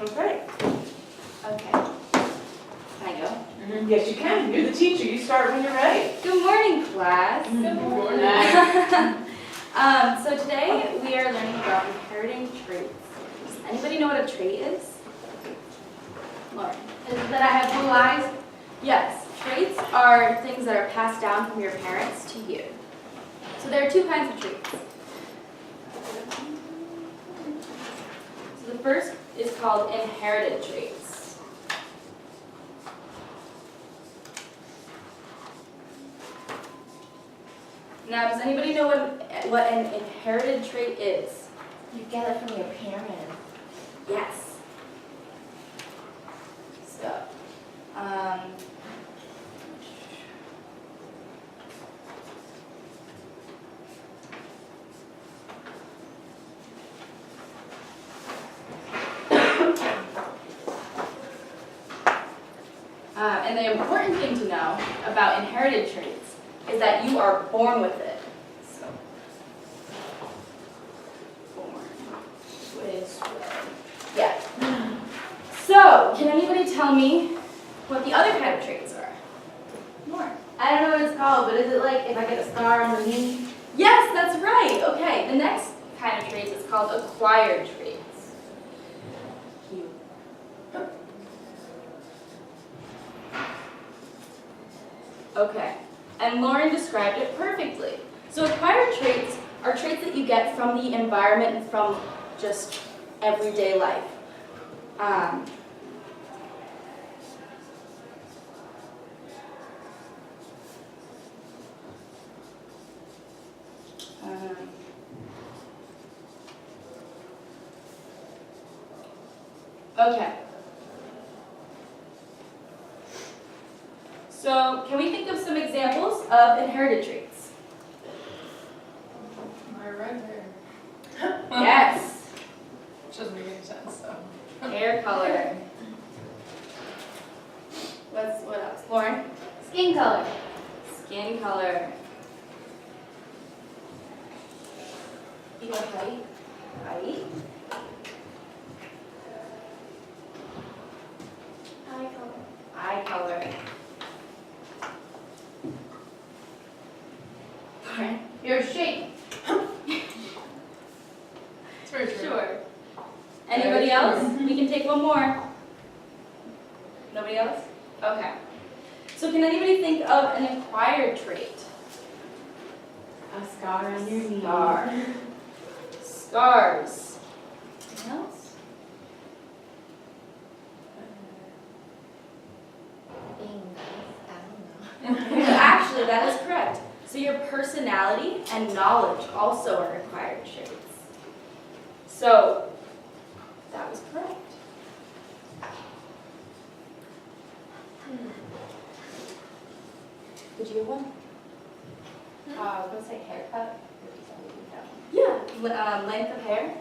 Okay. Okay. Can I go? Yes, you can. You're the teacher. You start when you're ready. Good morning, class. Good morning. So today we are learning about inheriting traits. Does anybody know what a trait is? Lauren. Is it that I have blue eyes? Yes, traits are things that are passed down from your parents to you. So there are two kinds of traits. So the first is called inherited traits. Now, does anybody know what an inherited trait is? You get it from your parents. Yes. So, and the important thing to know about inherited traits is that you are born with it. So, born with it. Yeah. So, can anybody tell me what the other kind of traits are? More. I don't know what it's called, but is it like if I get a scar on the knee? Yes, that's right. Okay, the next kind of traits is called acquired traits. Okay, and Lauren described it perfectly. So acquired traits are traits that you get from the environment and from just everyday life. Okay. So, can we think of some examples of inherited traits? My red hair. Yes. Which doesn't make any sense, so. Hair color. What else? Lauren? Skin color. Skin color. You know height? Height. Eye color. Eye color. Lauren? Your shape. It's very true. Sure. Anybody else? We can take one more. Nobody else? Okay. So can anybody think of an acquired trait? A scar on your knee. Scar. Scars. Anything else? I don't know. Actually, that is correct. So your personality and knowledge also are acquired traits. So that was correct. Did you have one? I was going to say haircut. Yeah. Length of hair.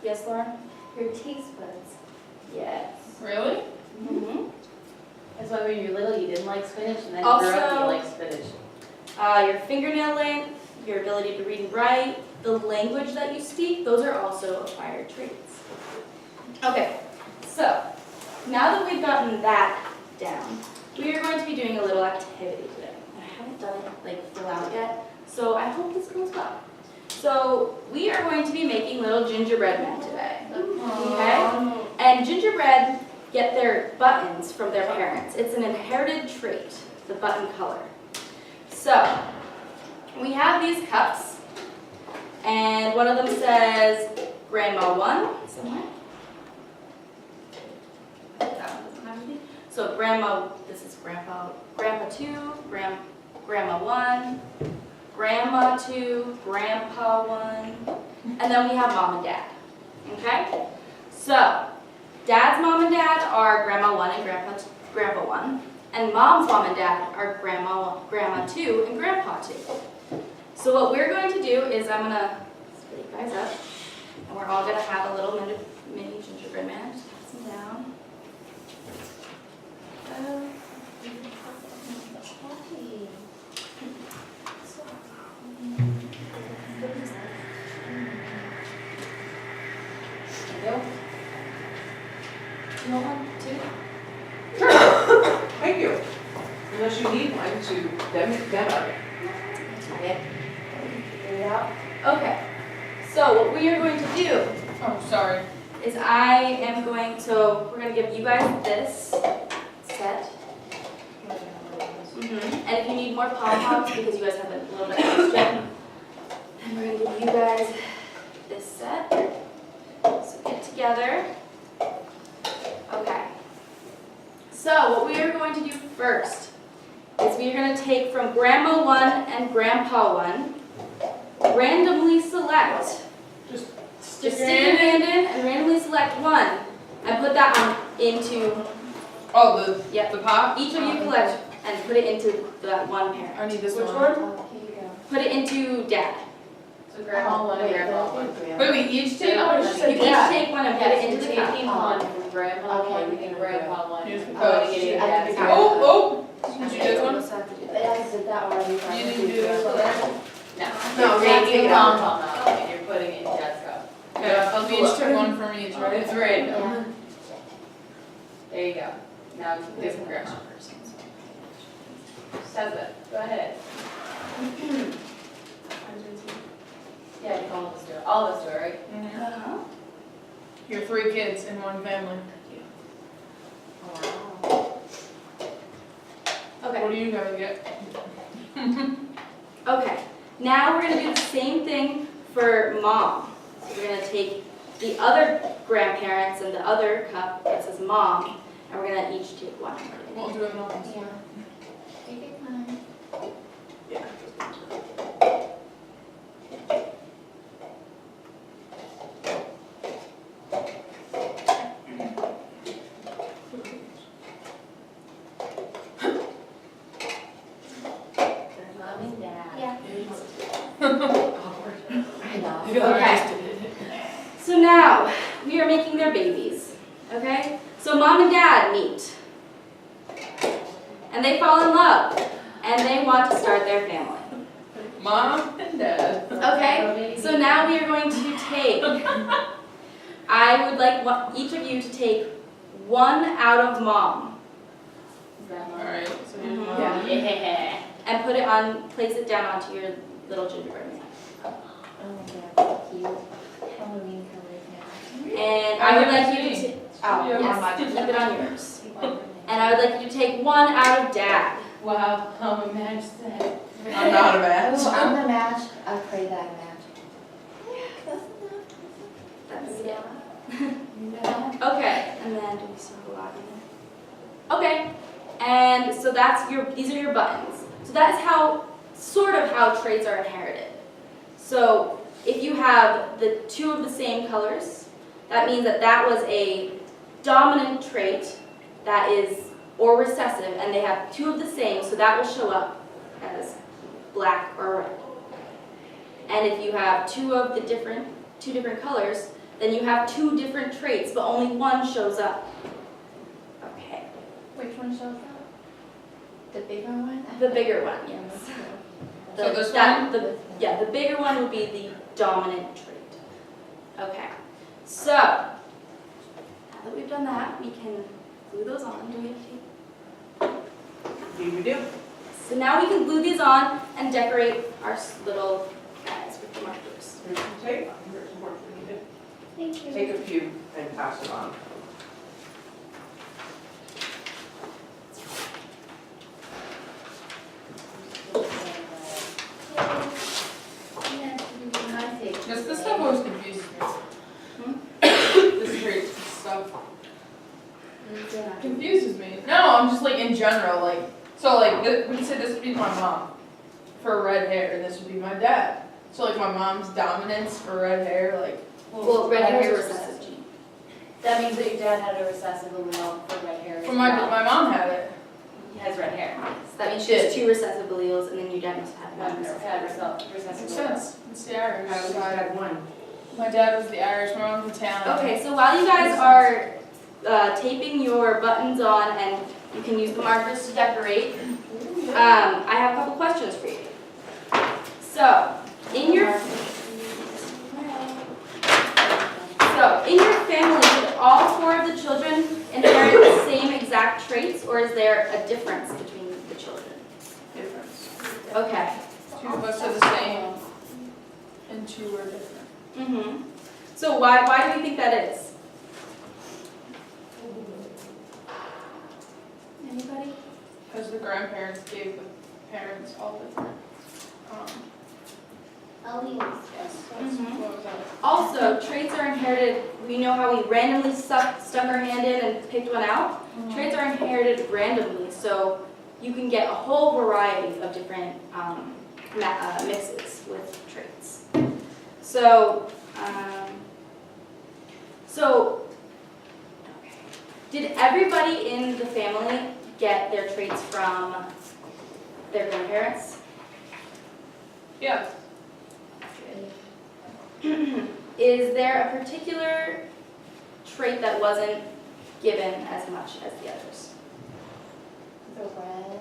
Yes, Lauren? Your taste buds. Yes. Really? Mm-hmm. That's why when you were little you didn't like spinach, and then Also- you grew up and you like spinach. Your fingernail length, your ability to read and write, the language that you speak, those are also acquired traits. Okay, so now that we've gotten that down, we are going to be doing a little activity today. I haven't done it like full out yet, so I hope this goes well. So we are going to be making little gingerbread men today. Okay? And gingerbread get their buttons from their parents. It's an inherited trait, the button color. So, we have these cups, and one of them says Grandma 1 somewhere. That one doesn't have anything. So Grandma, this is Grandpa 2, Grandma 1, Grandma 2, Grandpa 1, and then we have Mom and Dad. Okay? So, Dad's mom and dad are Grandma 1 and Grandpa 1. And Mom's mom and dad are Grandma 2 and Grandpa 2. So what we're going to do is I'm going to split you guys up. And we're all going to have a little mini gingerbread man. Just pass them down. You want one too? Thank you. Unless you need one to demo. Okay, so what we are going to do Oh, sorry. is we're gonna give you guys this set. And if you need more pom-poms, because you guys have a little bit extra, then we're gonna give you guys this set. So get together. Okay. So what we are going to do first is we are going to take from Grandma 1 and Grandpa 1, randomly select, Just stick your hand in and randomly select one, and put that one into, Oh, Yep. the pot? each of you collect and put it into that one parent. I need this Which one. one? Put it into Dad. So grandma one and grandma one. Wait, we each take one? You each take one and put it into the cup. Taking one from grandma Okay, one we and can grandma one. Here's the I'm cup. gonna get it I dad's can cup. Oh, did you do this one? I did that already. You didn't do this one, right? No, No, you're that's taking it. pom pom out and you're putting it in dad's cup. Yeah, we each took one from each, right? It's random. There you go. Now you can This do one, it. grandma. Says it. Go ahead. Yeah, you can all of us do it. All of us do it, right? Uh-huh. You're 3 kids in one family. Okay. What do you gotta get? Okay, now we're gonna do the same thing for Mom. So we're gonna take the other grandparents and the other cup that says Mom, and we're gonna each take one. We'll do it all. Yeah. Take your time. Yeah. Mom and dad. Yeah. I know. Okay. So now, we are making their babies, okay? So Mom and Dad meet. And they fall in love, and they want to start their family. Mom and Dad. Okay, so now we are going to take, I would like each of you to take one out of Mom Is that mom? Alright, so here's Mhm. Mom. Yeah. Yeah. and put it on, place it down onto your little gingerbread man. Oh my god, cute. Halloween colors now. And I would like you to, Halloween. Oh, Yeah. yes, keep it on yours. And I would like you to take one out of Dad. Wow, I'm a match set. I'm not a match. Oh, I'm the match. I pray that I match. That's it. Yeah. Okay, and then do we still have a lot in there? Okay, and so these are your buttons. So that is sort of how traits are inherited. So if you have the 2 of the same colors, that means that was a dominant trait that is, or recessive, and they have 2 of the same, so that will show up as black or red. And if you have 2 different colors, then you have 2 different traits, but only one shows up. Okay. Which one shows up? The bigger one? The bigger one, yes. So this The bigger one would be the dominant trait. Okay. So, now that we've done that, we can glue those on. Do we have tape? Do you do? So now we can glue these on and decorate our little guys with the markers. Here's some tape. Here's some more for you to Thank you. take a few and pass it on. This stuff always confuses me. Hmm? This trait stuff confuses me. No, I'm just like in general, like, so like, we can say this would be my mom for red hair, and this would be my dad. So like my mom's dominance for red hair, like. Well, red hair is a recessive gene. That means that your dad had a recessive allele for red hair. as For my well. mom had it. He has red hair. So that means she has 2 recessive alleles, and then your dad must have One one had recessive. recessive Makes allele. sense. It's the Irish I only side. had one. My dad was the Irish, my mom's Italian. Okay, so while you guys are taping your buttons on and you can use the markers to decorate, I have a couple questions for you. So, in your exact traits, or is there a difference between the children? Difference. Okay. 2 of us are the same, and 2 are different. Mm-hmm. So why do we think that is? Anybody? Because the grandparents gave the parents all different. Mhm. What was that? Also, traits are inherited. We know how we randomly stuck our hand in and picked one out. Traits are inherited randomly, so you can get a whole variety of different mixes with traits. So, okay. Did everybody in the family get their traits from their grandparents? Yeah. Is there a particular trait that wasn't given as much as the others? The red.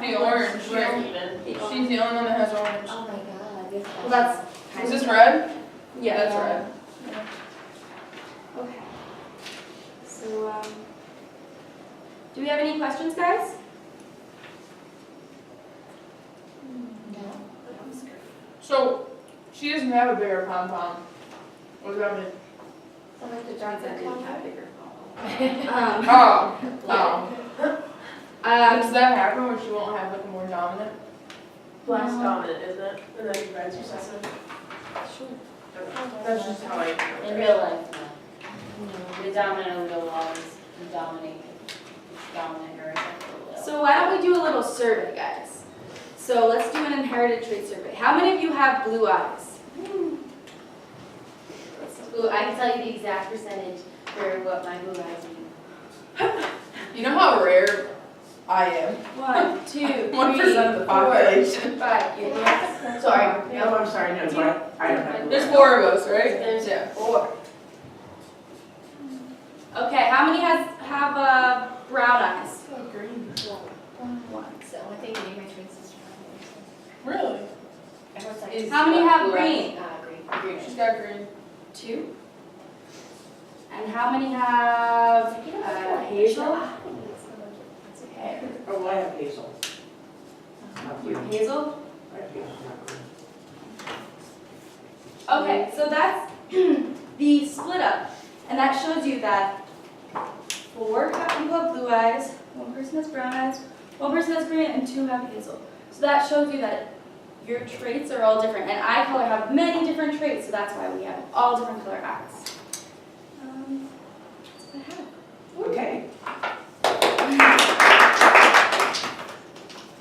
The orange, right? The orange. She's the only one that has orange. Oh my god, this Well, that's kind Is of. this red? Yeah. That's red. Okay. So, do we have any questions, guys? No. So, she doesn't have a bigger pom-pom. What does that mean? So like the John said darker didn't color? have bigger. Oh. Yeah. Does that happen where she won't have like a more dominant? Black's No. dominant, isn't it? And then red's recessive. Sure. That's just how I. In real life, no. The dominant will always dominate or will. So why don't we do a little survey, guys? So let's do an inherited trait survey. How many of you have blue eyes? Ooh, I can tell you the exact percentage for what my blue eyes mean. You know how rare I am? 1, 2, 3, 1% of the population. 5. You yes? Sorry, no, I'm sorry, no, but I don't have. There's 4 of us, right? There's Yeah. 4. Okay, how many have brown eyes? Green. 1. So I think maybe my twin sister. Really? Everyone's like, Is How many what, have blue green? green. She's got green. 2. And how many have hazel? That's okay. Oh, well, I have hazel. Not You green. have hazel? I have hazel, not green. Okay, so that's the split up. And that shows you that 4 people have blue eyes, 1 person has brown eyes, 1 person has green, and 2 have hazel. So that shows you that your traits are all different. And eye color have many different traits, so that's why we have all different color eyes.